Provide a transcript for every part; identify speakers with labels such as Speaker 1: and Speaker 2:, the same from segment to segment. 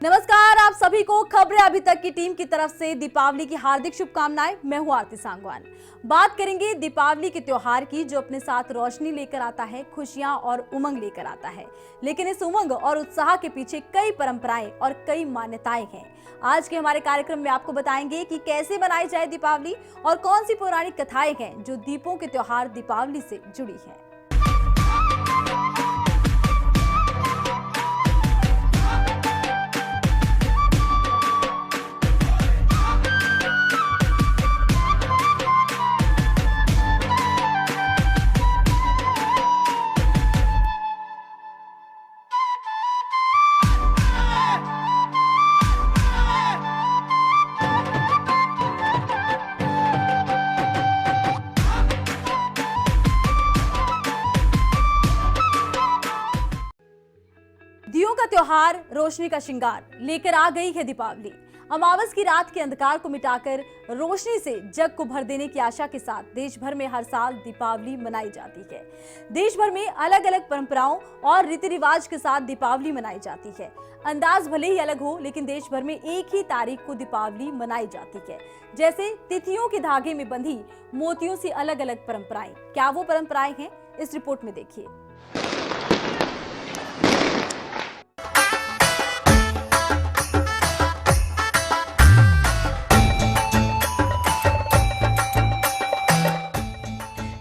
Speaker 1: नमस्कार, आप सभी को खबरें अभी तक की टीम की तरफ से दीपावली की हार्दिक शुभकामनाएं। मैं हूं आरती सांगवान। बात करेंगे दीपावली के त्योहार की, जो अपने साथ रोशनी लेकर आता है, खुशियां और उमंग लेकर आता है। लेकिन इस उमंग और उत्साह के पीछे कई परंपराएं और कई मान्यताएं हैं। आज के हमारे कार्यक्रम में आपको बताएंगे कि कैसे मनाई जाए दीपावली और कौन सी पौराणिक कथाएं हैं जो दीपों के त्योहार दीपावली से जुड़ी है। दियों का त्योहार, रोशनी का श्रृंगार लेकर आ गई है दीपावली। अमावस की रात के अंधकार को मिटाकर रोशनी से जग को भर देने की आशा के साथ देश भर में हर साल दीपावली मनाई जाती है। देश भर में अलग अलग परंपराओं और रीति रिवाज के साथ दीपावली मनाई जाती है। अंदाज भले ही अलग हो, लेकिन देश भर में एक ही तारीख को दीपावली मनाई जाती है। जैसे तिथियों के धागे में बंधी मोतियों से अलग अलग परंपराएं। क्या वो परंपराएं हैं, इस रिपोर्ट में देखिए।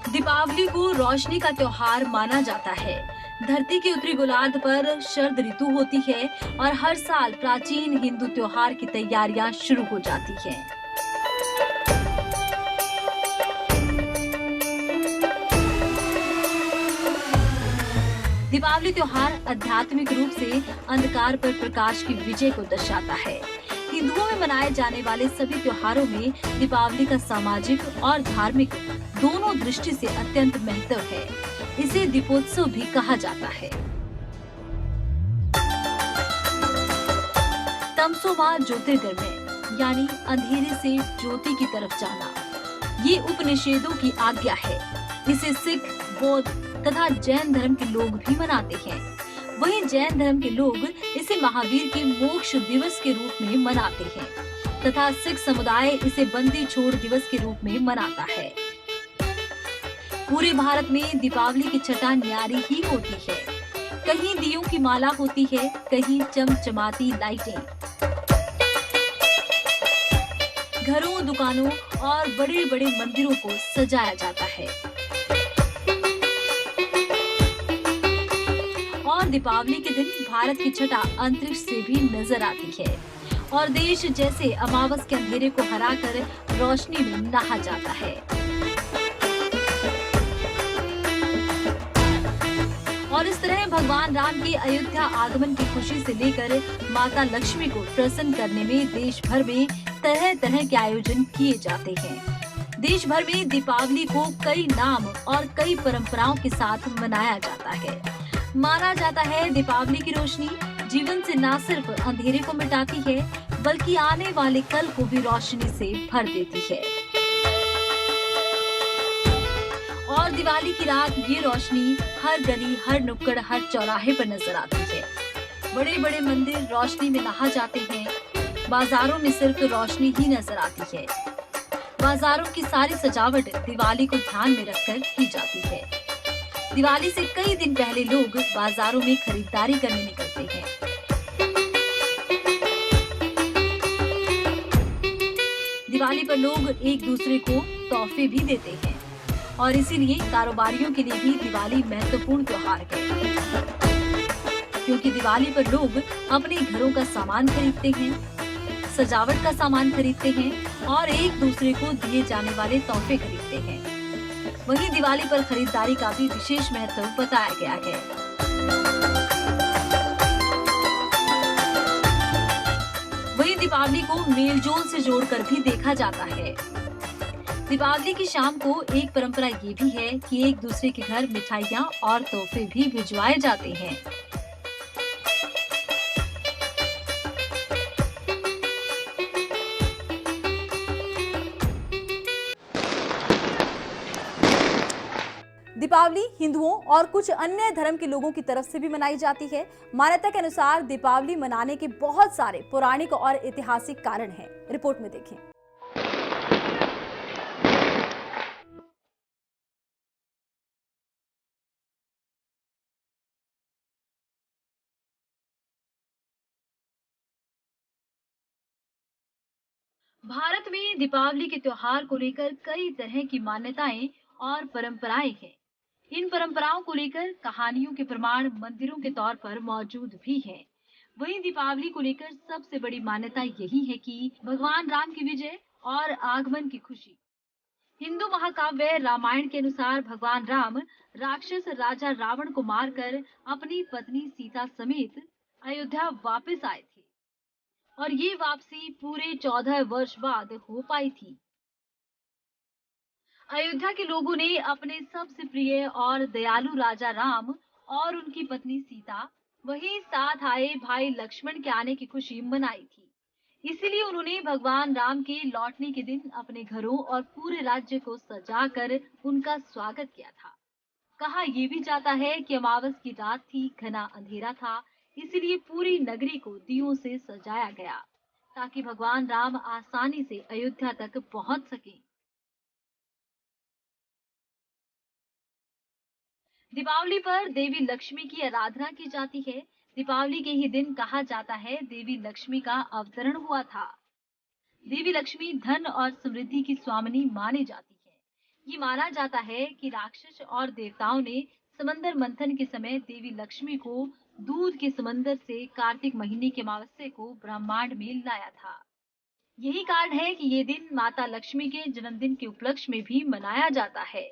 Speaker 1: दीपावली को रोशनी का त्योहार माना जाता है। धरती के उत्तरी गोलार्ध पर शरद ऋतु होती है और हर साल प्राचीन हिंदू त्योहार की तैयारियां शुरू हो जाती हैं। दीपावली त्योहार आध्यात्मिक रूप से अंधकार पर प्रकाश की विजय को दर्शाता है। हिंदुओं में मनाए जाने वाले सभी त्योहारों में दीपावली का सामाजिक और धार्मिक दोनों दृष्टि से अत्यंत महत्व है। इसे दीपोत्सव भी कहा जाता है। तमसोमा ज्योतिर्गमय यानी अंधेरे से ज्योति की तरफ जाना, ये उपनिषेधों की आज्ञा है। इसे सिख, बौद्ध तथा जैन धर्म के लोग भी मनाते हैं। वहीं जैन धर्म के लोग इसे महावीर के मोक्ष दिवस के रूप में मनाते हैं तथा सिख समुदाय इसे बंदी छोड़ दिवस के रूप में मनाता है। पूरे भारत में दीपावली की छटा न्यारी ही होती है। कहीं दियों की माला होती है, कहीं चमचमाती लाइटें। घरों, दुकानों और बड़े बड़े मंदिरों को सजाया जाता है। और दीपावली के दिन भारत की छटा अंतरिक्ष से भी नजर आती है और देश जैसे अमावस के अंधेरे को हराकर रोशनी में नहा जाता है। और इस तरह भगवान राम के अयोध्या आगमन की खुशी से लेकर माता लक्ष्मी को प्रसन्न करने में देश भर में तरह तरह के आयोजन किए जाते हैं। देश भर में दीपावली को कई नाम और कई परंपराओं के साथ मनाया जाता है। माना जाता है दीपावली की रोशनी जीवन से न सिर्फ अंधेरे को मिटाती है, बल्कि आने वाले कल को भी रोशनी से भर देती है। और दिवाली की रात ये रोशनी हर गली, हर नुक्कड़, हर चौराहे पर नजर आती है। बड़े बड़े मंदिर रोशनी में नहा जाते हैं। बाजारों में सिर्फ रोशनी ही नजर आती है। बाजारों की सारी सजावट दिवाली को ध्यान में रखकर की जाती है। दिवाली से कई दिन पहले लोग बाजारों में खरीदारी करने निकलते हैं। दिवाली पर लोग एक दूसरे को तोहफे भी देते हैं और इसीलिए कारोबारियों के लिए भी दिवाली महत्वपूर्ण त्योहार है, क्योंकि दिवाली पर लोग अपने घरों का सामान खरीदते हैं, सजावट का सामान खरीदते हैं और एक दूसरे को दिए जाने वाले तोहफे खरीदते हैं। वहीं दिवाली पर खरीदारी का भी विशेष महत्व बताया गया है। वहीं दीपावली को मेलजोल से जोड़कर भी देखा जाता है। दीपावली की शाम को एक परंपरा ये भी है कि एक दूसरे के घर मिठाइयाँ और तोहफे भी भिजवाए जाते हैं।
Speaker 2: दीपावली हिंदुओं और कुछ अन्य धर्म के लोगों की तरफ से भी मनाई जाती है। मान्यता के अनुसार दीपावली मनाने के बहुत सारे पौराणिक और ऐतिहासिक कारण हैं। रिपोर्ट में देखें।
Speaker 1: भारत में दीपावली के त्योहार को लेकर कई तरह की मान्यताएं और परंपराएं हैं। इन परंपराओं को लेकर कहानियों के प्रमाण मंदिरों के तौर पर मौजूद भी हैं। वहीं दीपावली को लेकर सबसे बड़ी मान्यता यही है कि भगवान राम की विजय और आगमन की खुशी। हिंदू महाकाव्य रामायण के अनुसार भगवान राम राक्षस राजा रावण को मारकर अपनी पत्नी सीता समेत अयोध्या वापस आए थे और ये वापसी पूरे 14 वर्ष बाद हो पाई थी। अयोध्या के लोगों ने अपने सबसे प्रिय और दयालु राजा राम और उनकी पत्नी सीता वहीं साथ आए भाई लक्ष्मण के आने की खुशी मनाई थी। इसीलिए उन्होंने भगवान राम के लौटने के दिन अपने घरों और पूरे राज्य को सजाकर उनका स्वागत किया था। कहा यह भी जाता है कि अमावस की रात थी, घना अंधेरा था, इसलिए पूरी नगरी को दियों से सजाया गया ताकि भगवान राम आसानी से अयोध्या तक पहुंच सकें। दीपावली पर देवी लक्ष्मी की आराधना की जाती है। दीपावली के ही दिन कहा जाता है देवी लक्ष्मी का अवतरण हुआ था। देवी लक्ष्मी धन और समृद्धि की स्वामिनी मानी जाती है। ये माना जाता है कि राक्षस और देवताओं ने समंदर मंथन के समय देवी लक्ष्मी को दूध के समंदर से कार्तिक महीने के अमावस्या को ब्रह्मांड में लाया था। यही कारण है कि ये दिन माता लक्ष्मी के जन्मदिन के उपलक्ष्य में भी मनाया जाता है।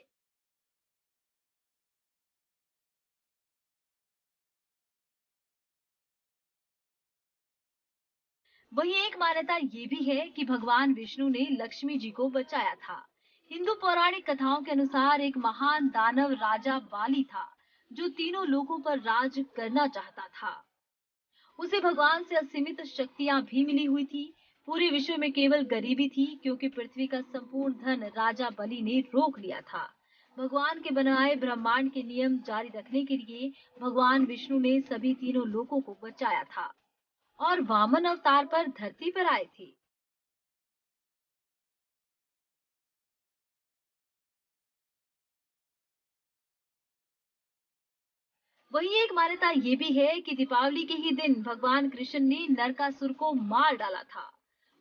Speaker 1: वहीं एक मान्यता ये भी है कि भगवान विष्णु ने लक्ष्मी जी को बचाया था। हिंदू पौराणिक कथाओं के अनुसार एक महान दानव राजा बाली था जो तीनों लोगों पर राज करना चाहता था। उसे भगवान से असीमित शक्तियां भी मिली हुई थी। पूरे विश्व में केवल गरीबी थी क्योंकि पृथ्वी का संपूर्ण धन राजा बलि ने रोक लिया था। भगवान के बनाए ब्रह्मांड के नियम जारी रखने के लिए भगवान विष्णु ने सभी तीनों लोगों को बचाया था और वामन अवतार पर धरती पर आए थे। वहीं एक मान्यता ये भी है कि दीपावली के ही दिन भगवान कृष्ण ने नरकासुर को मार डाला था।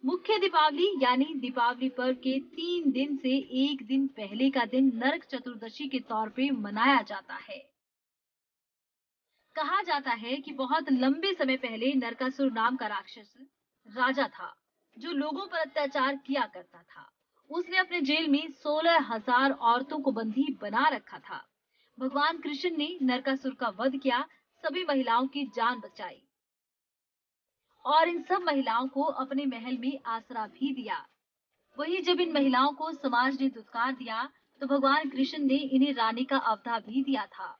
Speaker 1: मुख्य दीपावली यानी दीपावली पर्व के 3 दिन से एक दिन पहले का दिन नरक चतुर्दशी के तौर पे मनाया जाता है। कहा जाता है कि बहुत लंबे समय पहले नरकासुर नाम का राक्षस राजा था जो लोगों पर अत्याचार किया करता था। उसने अपने जेल में 16,000 औरतों को बंदी बना रखा था। भगवान कृष्ण ने नरकासुर का वध किया, सभी महिलाओं की जान बचाई और इन सब महिलाओं को अपने महल में आसरा भी दिया। वहीं जब इन महिलाओं को समाज ने दुत्कार दिया तो भगवान कृष्ण ने इन्हें रानी का अवता भी दिया था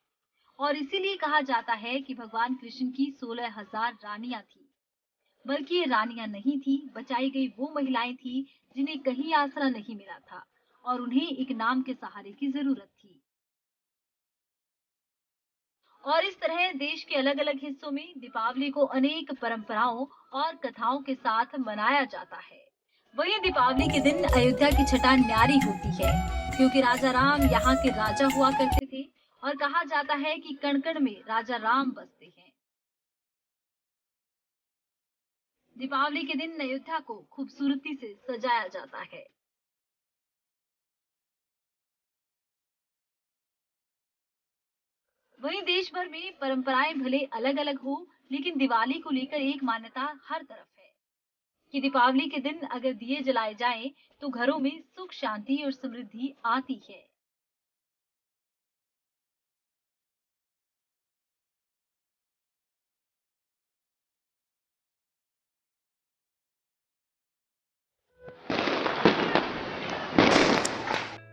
Speaker 1: और इसीलिए कहा जाता है कि भगवान कृष्ण की 16,000 रानियां थी। बल्कि ये रानियां नहीं थी, बचाई गई वो महिलाएं थी जिन्हें कहीं आसरा नहीं मिला था और उन्हें एक नाम के सहारे की जरूरत थी। और इस तरह देश के अलग अलग हिस्सों में दीपावली को अनेक परंपराओं और कथाओं के साथ मनाया जाता है। वहीं दीपावली के दिन अयोध्या की छठा न्यारी होती है क्योंकि राजा राम यहाँ के राजा हुआ करते थे और कहा जाता है कि कण कण में राजा राम बसते हैं। दीपावली के दिन अयोध्या को खूबसूरती से सजाया जाता है। वहीं देश भर में परंपराएं भले अलग अलग हो, लेकिन दिवाली को लेकर एक मान्यता हर तरफ है कि दीपावली के दिन अगर दिए जलाए जाएं तो घरों में सुख शांति और समृद्धि आती है।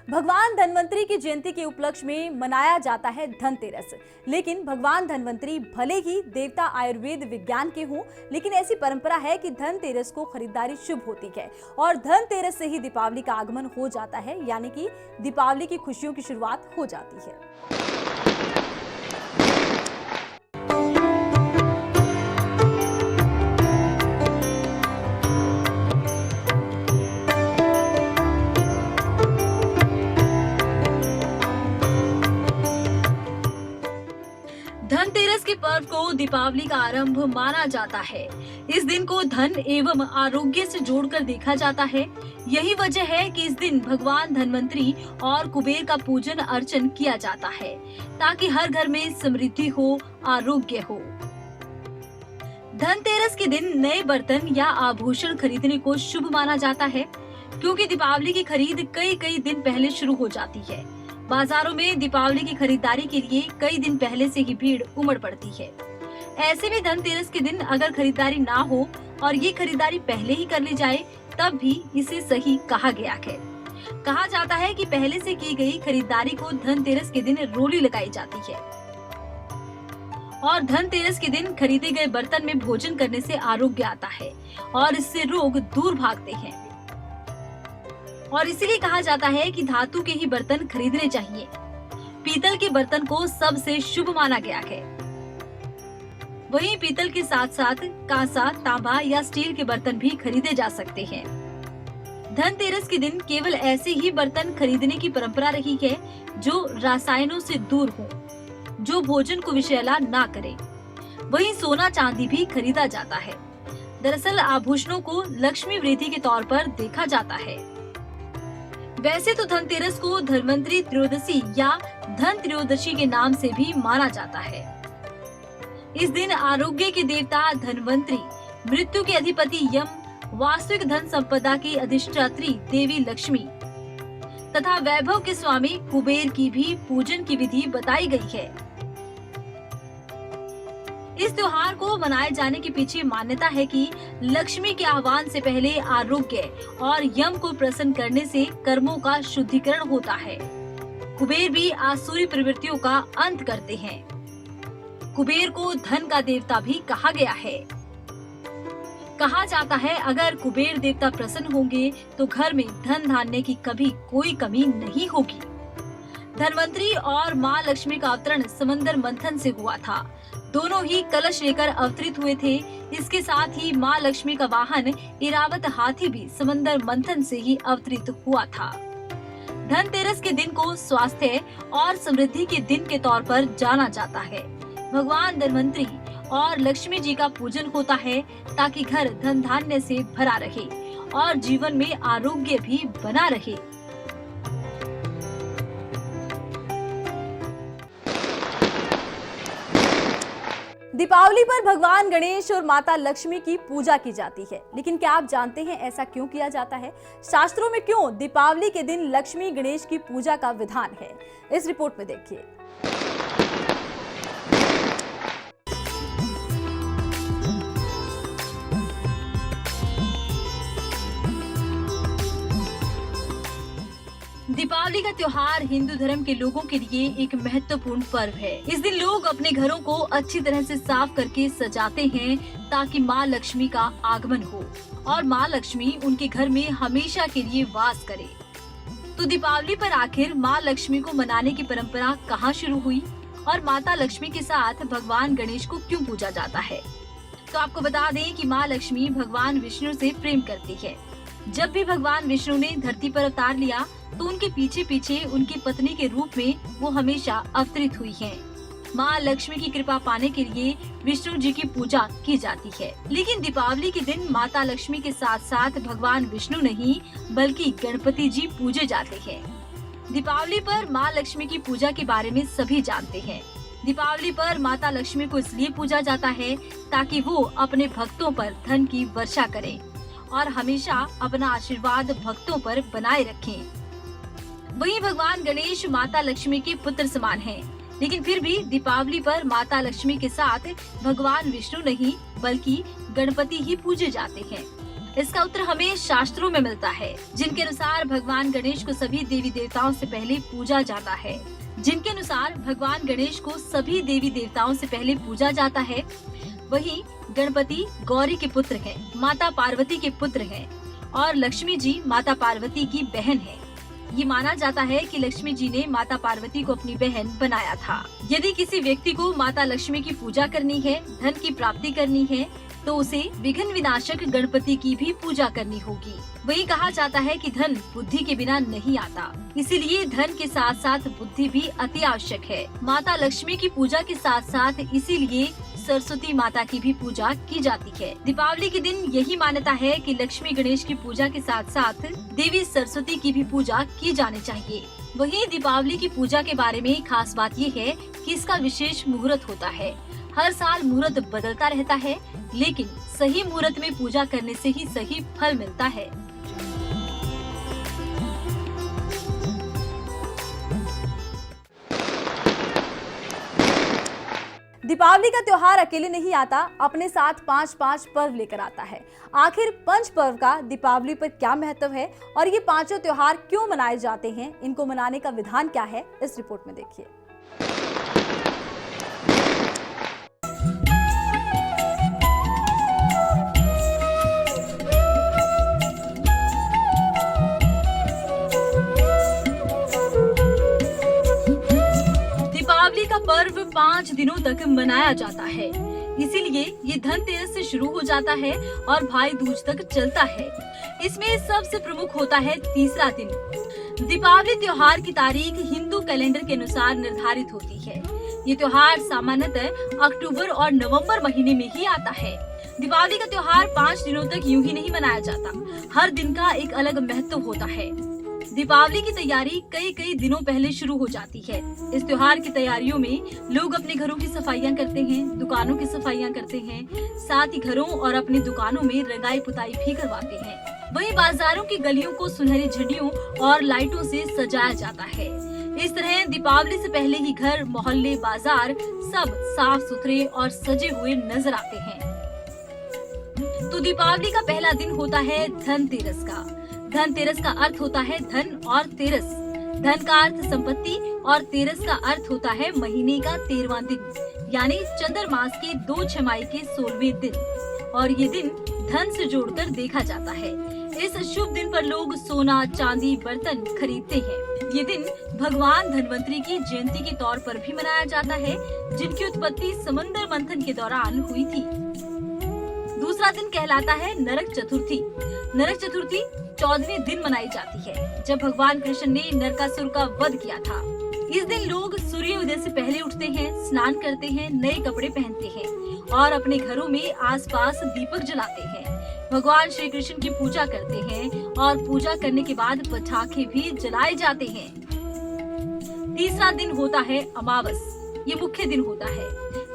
Speaker 2: भगवान धन्वंतरी की जयंती के उपलक्ष्य में मनाया जाता है धनतेरस। लेकिन भगवान धन्वंतरी भले ही देवता आयुर्वेद विज्ञान के हों, लेकिन ऐसी परंपरा है कि धनतेरस को खरीदारी शुभ होती है और धनतेरस से ही दीपावली का आगमन हो जाता है, यानी कि दीपावली की खुशियों की शुरुआत हो जाती है।
Speaker 1: धनतेरस के पर्व को दीपावली का आरंभ माना जाता है। इस दिन को धन एवं आरोग्य से जोड़कर देखा जाता है। यही वजह है कि इस दिन भगवान धन्वंतरी और कुबेर का पूजन अर्चन किया जाता है, ताकि हर घर में समृद्धि हो, आरोग्य हो। धनतेरस के दिन नए बर्तन या आभूषण खरीदने को शुभ माना जाता है, क्योंकि दीपावली की खरीद कई दिन पहले शुरू हो जाती है। बाजारों में दीपावली की खरीदारी के लिए कई दिन पहले से ही भीड़ उमड़ पड़ती है। ऐसे में धनतेरस के दिन अगर खरीदारी ना हो और ये खरीदारी पहले ही कर ली जाए, तब भी इसे सही कहा गया है। कहा जाता है कि पहले से की गई खरीदारी को धनतेरस के दिन रोली लगाई जाती है और धनतेरस के दिन खरीदे गए बर्तन में भोजन करने से आरोग्य आता है और इससे रोग दूर भागते हैं। और इसीलिए कहा जाता है कि धातु के ही बर्तन खरीदने चाहिए। पीतल के बर्तन को सबसे शुभ माना गया है। वहीं पीतल के साथ साथ कांसा, तांबा या स्टील के बर्तन भी खरीदे जा सकते हैं। धनतेरस के दिन केवल ऐसे ही बर्तन खरीदने की परंपरा रही है जो रसायनों से दूर हो, जो भोजन को विषैला ना करे। वहीं सोना चांदी भी खरीदा जाता है। दरअसल आभूषणों को लक्ष्मी वृद्धि के तौर पर देखा जाता है। वैसे तो धनतेरस को धन्वंतरी त्रयोदशी या धन त्रयोदशी के नाम से भी माना जाता है। इस दिन आरोग्य के देवता धन्वंतरी, मृत्यु के अधिपति यम, वास्तविक धन संपदा की अधिष्ठात्री देवी लक्ष्मी तथा वैभव के स्वामी कुबेर की भी पूजन की विधि बताई गई है। इस त्योहार को मनाए जाने के पीछे मान्यता है कि लक्ष्मी के आह्वान से पहले आरोग्य और यम को प्रसन्न करने से कर्मों का शुद्धिकरण होता है। कुबेर भी आसुरी प्रवृत्तियों का अंत करते हैं। कुबेर को धन का देवता भी कहा गया है। कहा जाता है अगर कुबेर देवता प्रसन्न होंगे तो घर में धन धान्य की कभी कोई कमी नहीं होगी। धन्वंतरी और माँ लक्ष्मी का अवतरण समंदर मंथन से हुआ था। दोनों ही कलश लेकर अवतरित हुए थे। इसके साथ ही माँ लक्ष्मी का वाहन इरावत हाथी भी समंदर मंथन से ही अवतरित हुआ था। धनतेरस के दिन को स्वास्थ्य और समृद्धि के दिन के तौर पर जाना जाता है। भगवान धन्वंतरी और लक्ष्मी जी का पूजन होता है ताकि घर धन धान्य से भरा रहे और जीवन में आरोग्य भी बना रहे।
Speaker 2: दीपावली पर भगवान गणेश और माता लक्ष्मी की पूजा की जाती है, लेकिन क्या आप जानते हैं ऐसा क्यों किया जाता है? शास्त्रों में क्यों दीपावली के दिन लक्ष्मी गणेश की पूजा का विधान है? इस रिपोर्ट में देखिए।
Speaker 1: दीपावली का त्योहार हिंदू धर्म के लोगों के लिए एक महत्वपूर्ण पर्व है। इस दिन लोग अपने घरों को अच्छी तरह से साफ करके सजाते हैं ताकि माँ लक्ष्मी का आगमन हो और माँ लक्ष्मी उनके घर में हमेशा के लिए वास करे। तो दीपावली पर आखिर माँ लक्ष्मी को मनाने की परंपरा कहाँ शुरू हुई और माता लक्ष्मी के साथ भगवान गणेश को क्यों पूजा जाता है? तो आपको बता दें कि माँ लक्ष्मी भगवान विष्णु से प्रेम करती है। जब भी भगवान विष्णु ने धरती पर अवतार लिया तो उनके पीछे पीछे उनकी पत्नी के रूप में वो हमेशा अवतरित हुई हैं। माँ लक्ष्मी की कृपा पाने के लिए विष्णु जी की पूजा की जाती है। लेकिन दीपावली के दिन माता लक्ष्मी के साथ साथ भगवान विष्णु नहीं बल्कि गणपति जी पूजे जाते हैं। दीपावली पर माँ लक्ष्मी की पूजा के बारे में सभी जानते हैं। दीपावली पर माता लक्ष्मी को इसलिए पूजा जाता है ताकि वो अपने भक्तों पर धन की वर्षा करें और हमेशा अपना आशीर्वाद भक्तों पर बनाए रखें। वहीं भगवान गणेश माता लक्ष्मी के पुत्र समान हैं, लेकिन फिर भी दीपावली पर माता लक्ष्मी के साथ भगवान विष्णु नहीं बल्कि गणपति ही पूजे जाते हैं। इसका उत्तर हमें शास्त्रों में मिलता है, जिनके अनुसार भगवान गणेश को सभी देवी देवताओं से पहले पूजा जाता है। वहीं गणपति गौरी के पुत्र हैं, माता पार्वती के पुत्र हैं और लक्ष्मी जी माता पार्वती की बहन है। ये माना जाता है कि लक्ष्मी जी ने माता पार्वती को अपनी बहन बनाया था। यदि किसी व्यक्ति को माता लक्ष्मी की पूजा करनी है, धन की प्राप्ति करनी है, तो उसे विघ्न विनाशक गणपति की भी पूजा करनी होगी। वही कहा जाता है कि धन बुद्धि के बिना नहीं आता, इसीलिए धन के साथ साथ बुद्धि भी अति आवश्यक है। माता लक्ष्मी की पूजा के साथ साथ इसीलिए सरस्वती माता की भी पूजा की जाती है। दीपावली के दिन यही मान्यता है कि लक्ष्मी गणेश की पूजा के साथ साथ देवी सरस्वती की भी पूजा की जानी चाहिए। वहीं दीपावली की पूजा के बारे में खास बात ये है कि इसका विशेष मुहूर्त होता है। हर साल मुहूर्त बदलता रहता है, लेकिन सही मुहूर्त में पूजा करने से ही सही फल मिलता है।
Speaker 2: दीपावली का त्योहार अकेले नहीं आता, अपने साथ 5 पर्व लेकर आता है। आखिर पंच पर्व का दीपावली पर क्या महत्व है और ये पांचों त्योहार क्यों मनाए जाते हैं, इनको मनाने का विधान क्या है, इस रिपोर्ट में देखिए।
Speaker 1: दीपावली का पर्व 5 दिनों तक मनाया जाता है, इसीलिए ये धनतेरस से शुरू हो जाता है और भाई दूज तक चलता है। इसमें सबसे प्रमुख होता है तीसरा दिन। दीपावली त्योहार की तारीख हिंदू कैलेंडर के अनुसार निर्धारित होती है। ये त्योहार सामान्यतः अक्टूबर और नवंबर महीने में ही आता है। दीपावली का त्योहार 5 दिनों तक यूं ही नहीं मनाया जाता, हर दिन का एक अलग महत्व होता है। दीपावली की तैयारी कई दिनों पहले शुरू हो जाती है। इस त्योहार की तैयारियों में लोग अपने घरों की सफाइयां करते हैं, दुकानों की सफाइयां करते हैं, साथ ही घरों और अपनी दुकानों में रंगाई पुताई भी करवाते हैं। वहीं बाजारों की गलियों को सुनहरी झंडियों और लाइटों से सजाया जाता है। इस तरह दीपावली से पहले ही घर, मोहल्ले, बाजार सब साफ सुथरे और सजे हुए नजर आते हैं। तो दीपावली का पहला दिन होता है धनतेरस का। धनतेरस का अर्थ होता है धन और तेरस। धन का अर्थ संपत्ति और तेरस का अर्थ होता है महीने का 13वां दिन, यानी चंद्रमास के 2 छमाही के 16वें दिन। और ये दिन धन से जोड़कर देखा जाता है। इस शुभ दिन पर लोग सोना, चांदी, बर्तन खरीदते हैं। ये दिन भगवान धनवंतरी की जयंती के तौर पर भी मनाया जाता है, जिनकी उत्पत्ति समंदर मंथन के दौरान हुई थी। दूसरा दिन कहलाता है नरक चतुर्थी। नरक चतुर्थी 14वें दिन मनाई जाती है, जब भगवान कृष्ण ने नरकासुर का वध किया था। इस दिन लोग सूर्योदय से पहले उठते हैं, स्नान करते हैं, नए कपड़े पहनते हैं और अपने घरों में आसपास दीपक जलाते हैं। भगवान श्री कृष्ण की पूजा करते हैं और पूजा करने के बाद पटाखे भी जलाए जाते हैं। तीसरा दिन होता है अमावस। ये मुख्य दिन होता है।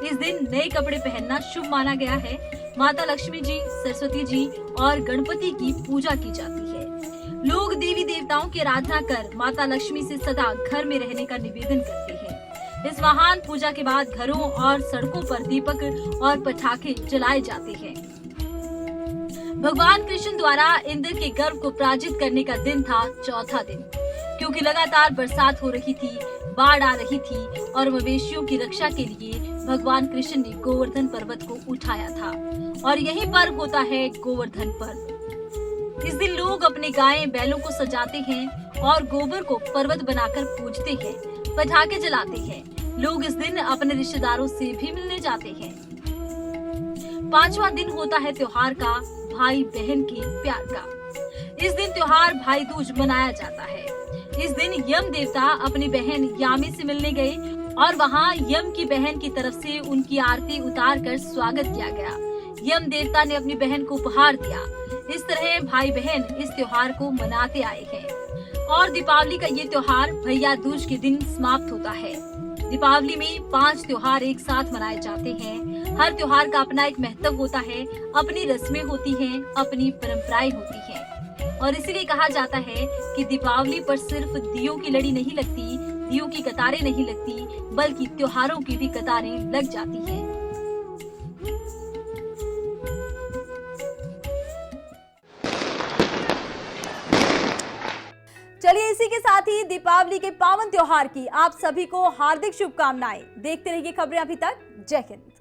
Speaker 1: इस दिन नए कपड़े पहनना शुभ माना गया है। माता लक्ष्मी जी, सरस्वती जी और गणपति की पूजा की जाती है। लोग देवी देवताओं की आराधना कर माता लक्ष्मी से सदा घर में रहने का निवेदन करते हैं। इस महान पूजा के बाद घरों और सड़कों पर दीपक और पटाखे जलाए जाते हैं। भगवान कृष्ण द्वारा इंद्र के गर्व को पराजित करने का दिन था चौथा दिन। क्योंकि लगातार बरसात हो रही थी, बाढ़ आ रही थी और मवेशियों की रक्षा के लिए भगवान कृष्ण ने गोवर्धन पर्वत को उठाया था और यही पर्व होता है गोवर्धन पर्व। इस दिन लोग अपने गायें, बैलों को सजाते हैं और गोबर को पर्वत बनाकर पूजते हैं, पटाखे जलाते हैं। लोग इस दिन अपने रिश्तेदारों से भी मिलने जाते हैं। पांचवा दिन होता है त्योहार का, भाई बहन के प्यार का। इस दिन त्योहार भाई दूज मनाया जाता है। इस दिन यम देवता अपनी बहन यामी से मिलने गए और वहाँ यम की बहन की तरफ से उनकी आरती उतार कर स्वागत किया गया। यम देवता ने अपनी बहन को उपहार दिया। इस तरह भाई बहन इस त्योहार को मनाते आए हैं और दीपावली का ये त्योहार भैया दूज के दिन समाप्त होता है। दीपावली में 5 त्योहार एक साथ मनाए जाते हैं। हर त्योहार का अपना एक महत्व होता है, अपनी रस्में होती हैं, अपनी परंपराएं होती हैं और इसीलिए कहा जाता है कि दीपावली पर सिर्फ दियों की लड़ी नहीं लगती, दियों की कतारें नहीं लगती, बल्कि त्योहारों की भी कतारें लग जाती हैं।
Speaker 2: साथ ही दीपावली के पावन त्योहार की आप सभी को हार्दिक शुभकामनाएं। देखते रहिए खबरें अभी तक। जय हिंद।